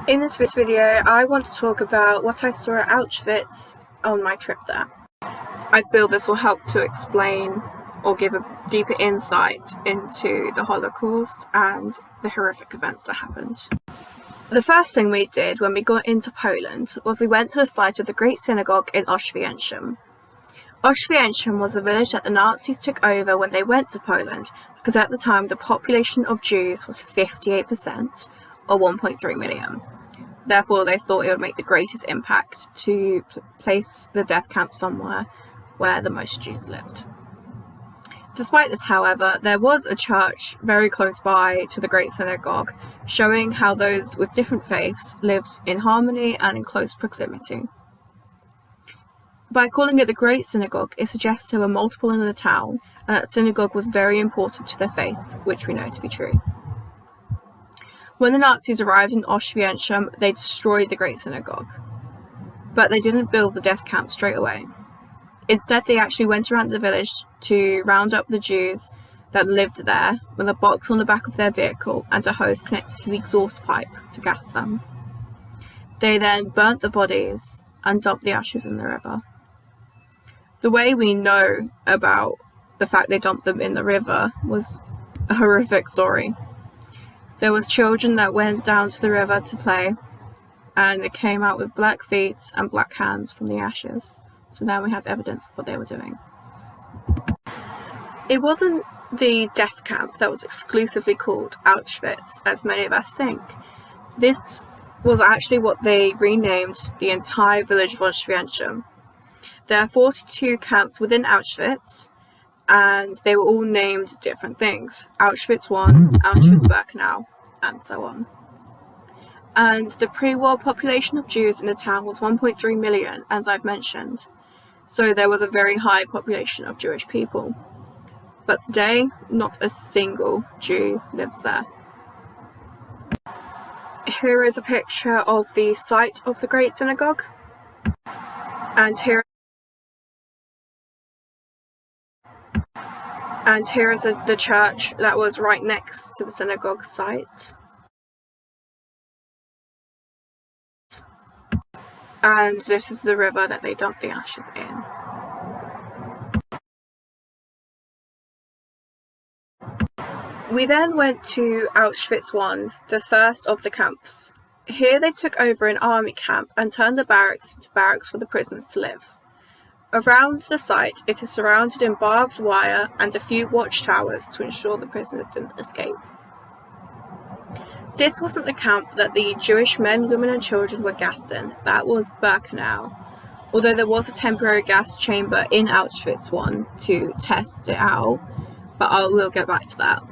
In this video, I want to talk about what I saw at Auschwitz on my trip there. I feel this will help to explain or give a deeper insight into the Holocaust and the horrific events that happened. The first thing we did when we got into Poland was we went to the site of the Great Synagogue in Auschwitz. Auschwitz was a village that the Nazis took over when they went to Poland, because at the time the population of Jews was 58%, or 1.3 million. Therefore, they thought it would make the greatest impact to place the death camp somewhere where the most Jews lived. Despite this, however, there was a church very close by to the Great Synagogue, showing how those with different faiths lived in harmony and in close proximity. By calling it the Great Synagogue, it suggests there were multiple in the town, and that synagogue was very important to their faith, which we know to be true. When the Nazis arrived in Auschwitz, they destroyed the Great Synagogue. But they didn't build the death camp straight away. Instead, they actually went around the village to round up the Jews that lived there with a box on the back of their vehicle and a hose connected to the exhaust pipe to gas them. They then burnt the bodies and dumped the ashes in the river. The way we know about the fact they dumped them in the river was a horrific story. There was children that went down to the river to play, and they came out with black feet and black hands from the ashes. So now we have evidence of what they were doing. It wasn't the death camp that was exclusively called Auschwitz, as many of us think. This was actually what they renamed the entire village of Auschwitz. There are 42 camps within Auschwitz, and they were all named different things. Auschwitz I, Auschwitz-Birkenau, and so on. And the pre-war population of Jews in the town was 1.3 million, as I've mentioned. So there was a very high population of Jewish people. But today, not a single Jew lives there. Here is a picture of the site of the Great Synagogue. And here is the church that was right next to the synagogue site. And this is the river that they dumped the ashes in. We then went to Auschwitz I, the first of the camps. Here they took over an army camp and turned the barracks into barracks for the prisoners to live. Around the site, it is surrounded in barbed wire and a few watchtowers to ensure the prisoners didn't escape. This wasn't the camp that the Jewish men, women and children were gassed in. That was Birkenau, although there was a temporary gas chamber in Auschwitz I to test it out, but I will get back to that.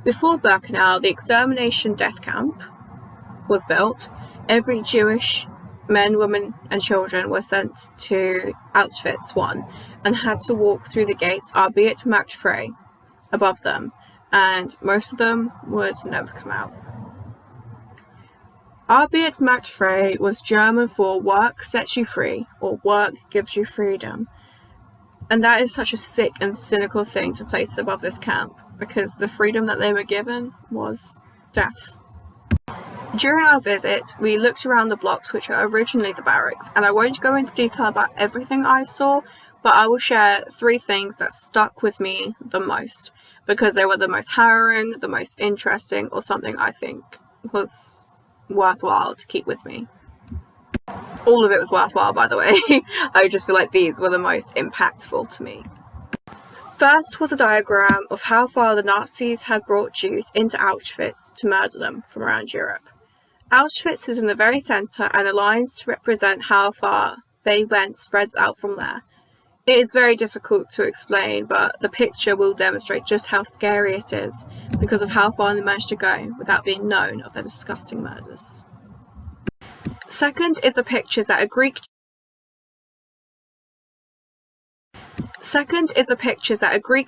Before Birkenau, the extermination death camp was built. Every Jewish men, women and children were sent to Auschwitz I and had to walk through the gates, albeit marked frei, above them, and most of them would never come out. Albeit marked frei was German for work sets you free, or work gives you freedom. And that is such a sick and cynical thing to place above this camp, because the freedom that they were given was death. During our visit, we looked around the blocks which are originally the barracks, and I won't go into detail about everything I saw, but I will share 3 things that stuck with me the most, because they were the most harrowing, the most interesting, or something I think was worthwhile to keep with me. All of it was worthwhile, by the way. I just feel like these were the most impactful to me. First was a diagram of how far the Nazis had brought Jews into Auschwitz to murder them from around Europe. Auschwitz is in the very centre, and the lines to represent how far they went spreads out from there. It is very difficult to explain, but the picture will demonstrate just how scary it is because of how far they managed to go without being known of their disgusting murders. Second is the pictures that a Greek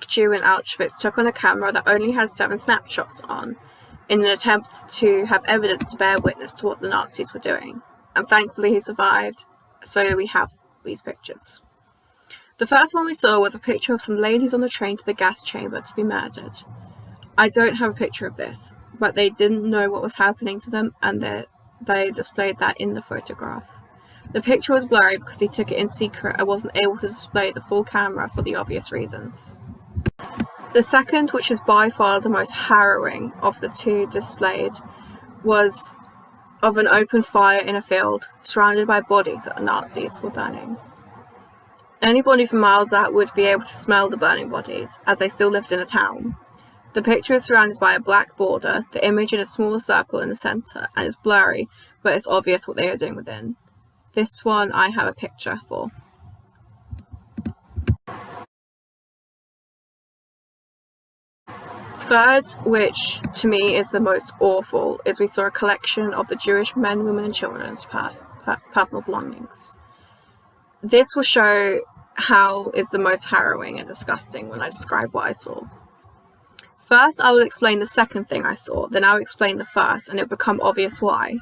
Jew in Auschwitz took on a camera that only had 7 snapshots on, in an attempt to have evidence to bear witness to what the Nazis were doing. And thankfully he survived, so we have these pictures. The first one we saw was a picture of some ladies on the train to the gas chamber to be murdered. I don't have a picture of this, but they didn't know what was happening to them, and they displayed that in the photograph. The picture was blurry because he took it in secret and wasn't able to display the full camera for the obvious reasons. The second, which is by far the most harrowing of the two displayed, was of an open fire in a field, surrounded by bodies that the Nazis were burning. Anybody from miles out would be able to smell the burning bodies, as they still lived in a town. The picture is surrounded by a black border, the image in a smaller circle in the centre, and it's blurry, but it's obvious what they are doing within. This one I have a picture for. Third, which to me is the most awful, is we saw a collection of the Jewish men, women and children's personal belongings. This will show how is the most harrowing and disgusting when I describe what I saw. First, I will explain the second thing I saw, then I'll explain the first, and it'll become obvious why.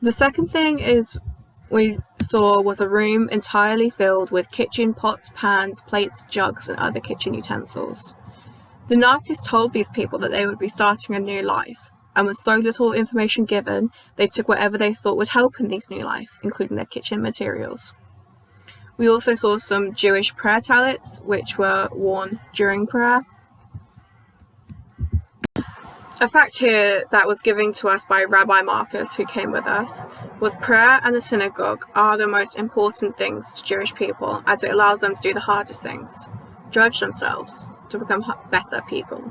The second thing we saw was a room entirely filled with kitchen pots, pans, plates, jugs, and other kitchen utensils. The Nazis told these people that they would be starting a new life, and with so little information given, they took whatever they thought would help in this new life, including their kitchen materials. We also saw some Jewish prayer tallets, which were worn during prayer. A fact here that was given to us by Rabbi Marcus, who came with us, was prayer and the synagogue are the most important things to Jewish people, as it allows them to do the hardest things, judge themselves, to become better people.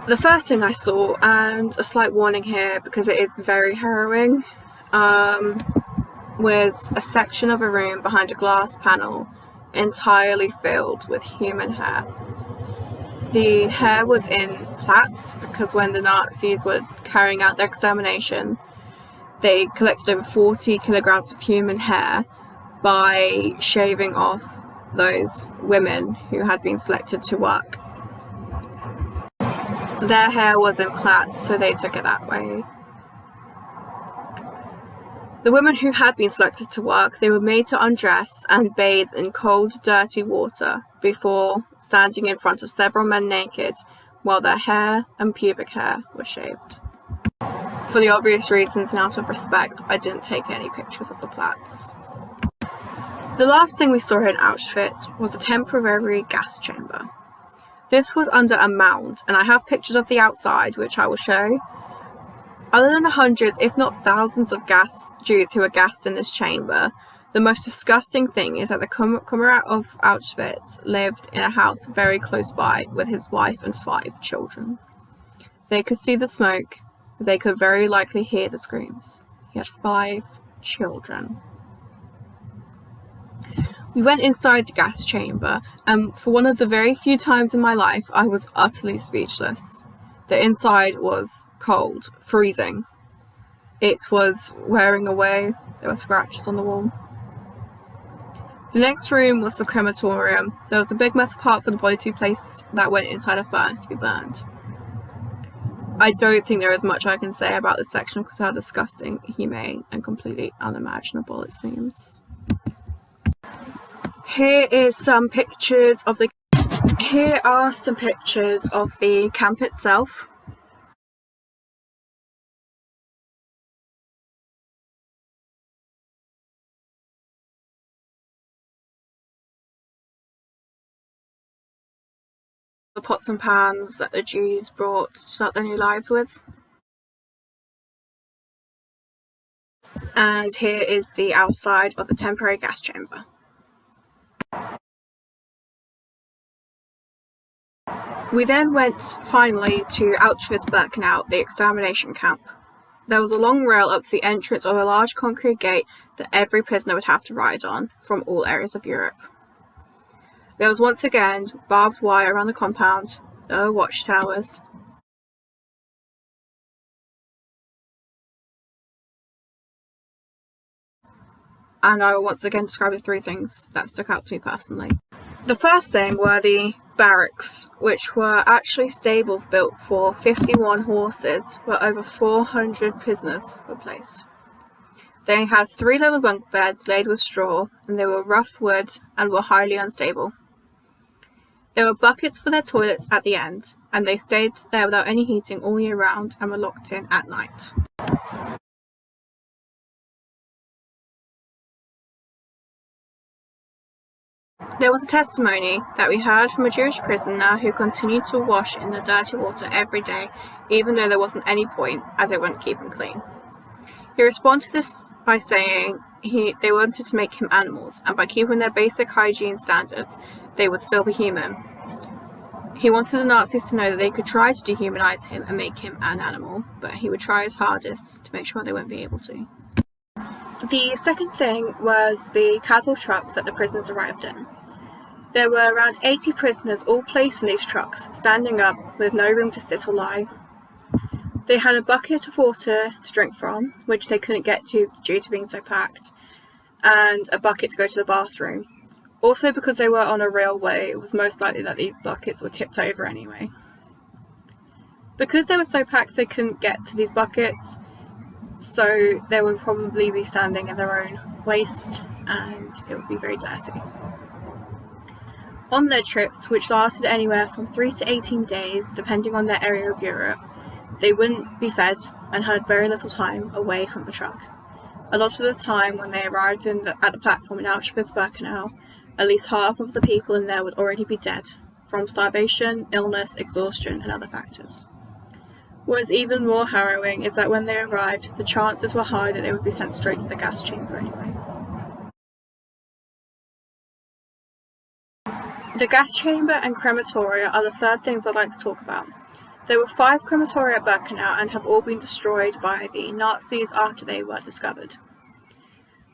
The first thing I saw, and a slight warning here because it is very harrowing, was a section of a room behind a glass panel entirely filled with human hair. The hair was in plaits because when the Nazis were carrying out their extermination, they collected over 40 kilograms of human hair by shaving off those women who had been selected to work. Their hair was in plaits, so they took it that way. The women who had been selected to work, they were made to undress and bathe in cold, dirty water before standing in front of several men naked while their hair and pubic hair were shaved. For the obvious reasons and out of respect, I didn't take any pictures of the plaits. The last thing we saw in Auschwitz was a temporary gas chamber. This was under a mound, and I have pictures of the outside, which I will show. Other than the hundreds, if not thousands of Jews who were gassed in this chamber, the most disgusting thing is that the comrade of Auschwitz lived in a house very close by with his wife and 5 children. They could see the smoke, but they could very likely hear the screams. He had 5 children. We went inside the gas chamber, and for one of the very few times in my life, I was utterly speechless. The inside was cold, freezing. It was wearing away. There were scratches on the wall. The next room was the crematorium. There was a big metal part for the body to be placed that went inside a furnace to be burned. I don't think there is much I can say about this section because how disgusting, inhumane, and completely unimaginable it seems. Here are some pictures of the camp itself. The pots and pans that the Jews brought to start their new lives with. And here is the outside of the temporary gas chamber. We then went finally to Auschwitz-Birkenau, the extermination camp. There was a long rail up to the entrance of a large concrete gate that every prisoner would have to ride on from all areas of Europe. There was once again barbed wire around the compound, there were watchtowers. And I will once again describe the 3 things that stuck out to me personally. The first thing were the barracks, which were actually stables built for 51 horses where over 400 prisoners were placed. They had 3-level bunk beds laid with straw, and they were rough wood and were highly unstable. There were buckets for their toilets at the end, and they stayed there without any heating all year round and were locked in at night. There was a testimony that we heard from a Jewish prisoner who continued to wash in the dirty water every day, even though there wasn't any point, as it wouldn't keep him clean. He responded to this by saying they wanted to make him animals, and by keeping their basic hygiene standards, they would still be human. He wanted the Nazis to know that they could try to dehumanize him and make him an animal, but he would try his hardest to make sure they wouldn't be able to. The second thing was the cattle trucks that the prisoners arrived in. There were around 80 prisoners all placed in these trucks, standing up with no room to sit or lie. They had a bucket of water to drink from, which they couldn't get to due to being so packed, and a bucket to go to the bathroom. Also, because they were on a railway, it was most likely that these buckets were tipped over anyway. Because they were so packed they couldn't get to these buckets, so they would probably be standing in their own waste and it would be very dirty. On their trips, which lasted anywhere from 3 to 18 days depending on their area of Europe, they wouldn't be fed and had very little time away from the truck. A lot of the time when they arrived at the platform in Auschwitz-Birkenau, at least half of the people in there would already be dead from starvation, illness, exhaustion and other factors. What is even more harrowing is that when they arrived, the chances were high that they would be sent straight to the gas chamber anyway. The gas chamber and crematoria are the third things I'd like to talk about. There were 5 crematoria at Birkenau and have all been destroyed by the Nazis after they were discovered.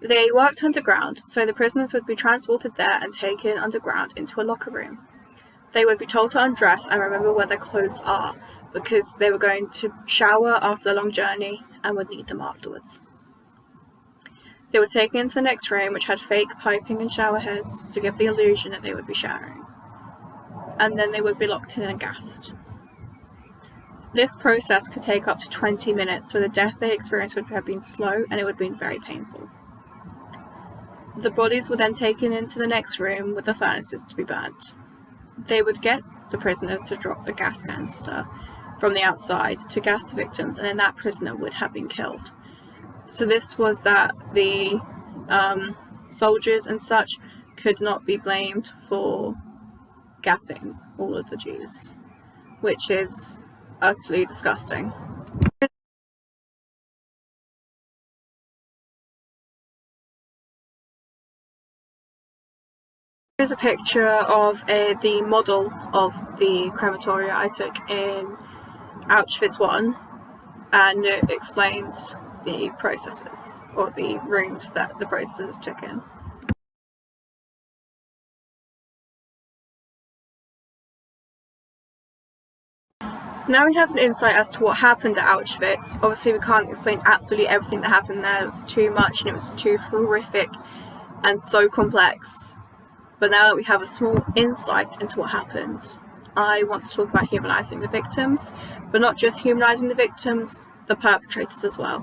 They worked underground, so the prisoners would be transported there and taken underground into a locker room. They would be told to undress and remember where their clothes are, because they were going to shower after a long journey and would need them afterwards. They were taken into the next room, which had fake piping and shower heads to give the illusion that they would be showering. And then they would be locked in and gassed. This process could take up to 20 minutes, so the death they experienced would have been slow and it would have been very painful. The bodies were then taken into the next room with the furnaces to be burnt. They would get the prisoners to drop the gas canister from the outside to gas the victims, and then that prisoner would have been killed. So this was that the soldiers and such could not be blamed for gassing all of the Jews, which is utterly disgusting. Here's a picture of the model of the crematoria I took in Auschwitz I, and it explains the processes, or the rooms that the processes took in. Now we have an insight as to what happened at Auschwitz. Obviously we can't explain absolutely everything that happened there, it was too much and it was too horrific and so complex. But now that we have a small insight into what happened, I want to talk about humanising the victims, but not just humanising the victims, the perpetrators as well.